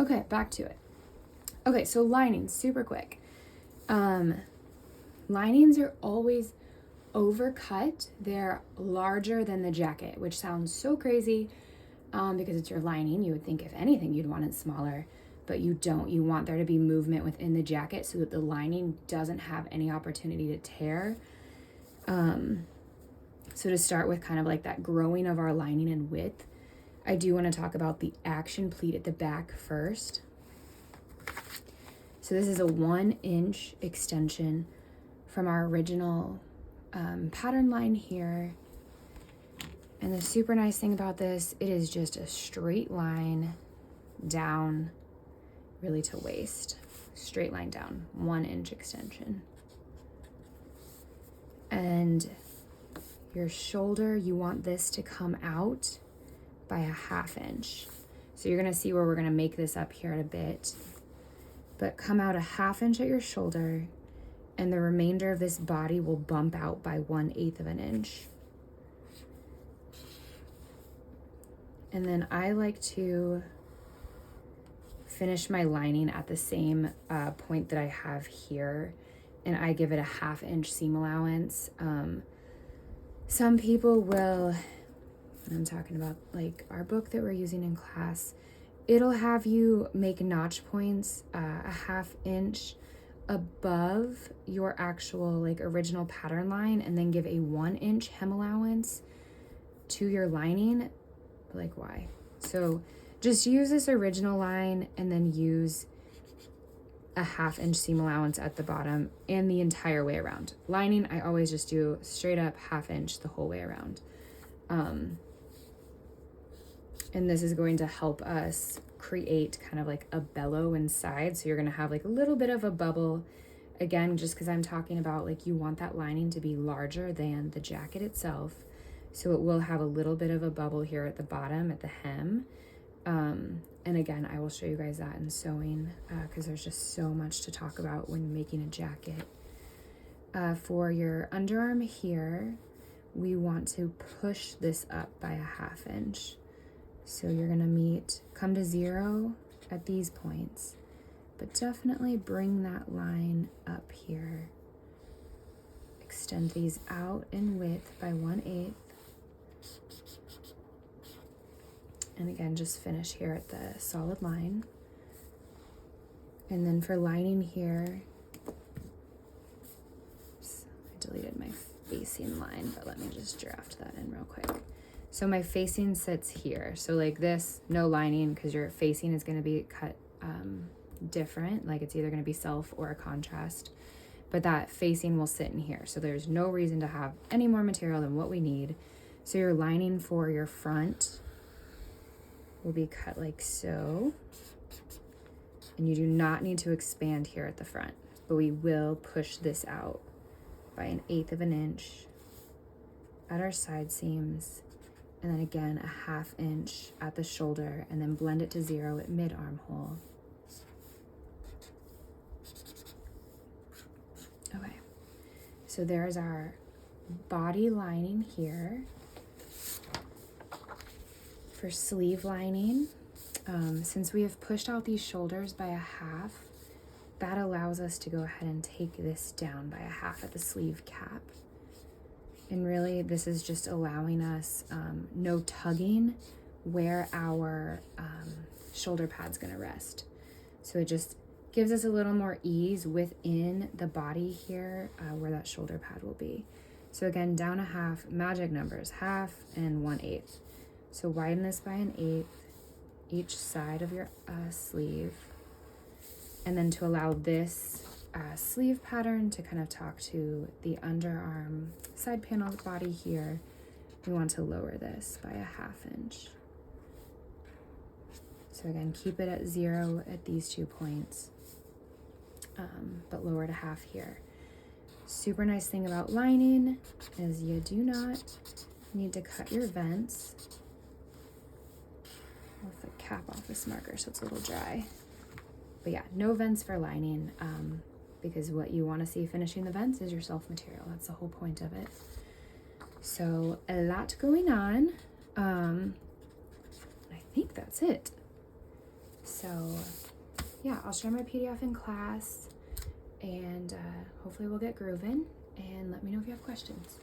Okay, back to it. Okay, so linings, super quick. Linings are always overcut. They're larger than the jacket, which sounds so crazy because it's your lining. You would think if anything you'd want it smaller, but you don't. You want there to be movement within the jacket so that the lining doesn't have any opportunity to tear. So to start with kind of like that growing of our lining and width, I do want to talk about the action pleat at the back first. So this is a 1-inch extension from our original pattern line here. And the super nice thing about this, it is just a straight line down really to waist. Straight line down, 1-inch extension. And your shoulder, you want this to come out by a 1/2 inch. So you're gonna see where we're gonna make this up here in a bit. But come out a 1/2 inch at your shoulder, and the remainder of this body will bump out by 1/8 of an inch. And then I like to finish my lining at the same point that I have here, and I give it a 1/2 inch seam allowance. Some people will, I'm talking about like our book that we're using in class, it'll have you make notch points a 1/2 inch above your actual like original pattern line, and then give a 1-inch hem allowance to your lining. Like, why? So just use this original line and then use a 1/2 inch seam allowance at the bottom and the entire way around. Lining, I always just do straight up 1/2 inch the whole way around. And this is going to help us create kind of like a bellow inside. So you're gonna have like a little bit of a bubble. Again, just because I'm talking about like you want that lining to be larger than the jacket itself. So it will have a little bit of a bubble here at the bottom at the hem. And again, I will show you guys that in sewing because there's just so much to talk about when making a jacket. For your underarm here, we want to push this up by a 1/2 inch. So you're gonna come to 0 at these points, but definitely bring that line up here. Extend these out in width by 1/8. And again, just finish here at the solid line. And then for lining here, oops, I deleted my facing line, but let me just draft that in real quick. So my facing sits here. So like this, no lining, because your facing is going to be cut different. Like it's either going to be self or a contrast. But that facing will sit in here. So there's no reason to have any more material than what we need. So your lining for your front will be cut like so. And you do not need to expand here at the front, but we will push this out by 1/8 of an inch at our side seams. And then again, a 1/2 inch at the shoulder, and then blend it to 0 at mid armhole. Okay, so there's our body lining here. For sleeve lining, since we have pushed out these shoulders by a 1/2, that allows us to go ahead and take this down by a 1/2 at the sleeve cap. And really, this is just allowing us no tugging where our shoulder pad's gonna rest. So it just gives us a little more ease within the body here where that shoulder pad will be. So again, down a 1/2, magic numbers, 1/2 and 1/8. So widen this by 1/8 each side of your sleeve. And then to allow this sleeve pattern to kind of talk to the underarm side panel body here, we want to lower this by a 1/2 inch. So again, keep it at 0 at these 2 points, but lower to 1/2 here. Super nice thing about lining is you do not need to cut your vents. With the cap off this marker so it's a little dry. But yeah, no vents for lining because what you want to see finishing the vents is your self material. That's the whole point of it. So a lot going on. I think that's it. So yeah, I'll share my PDF in class, and hopefully we'll get grooving, and let me know if you have questions.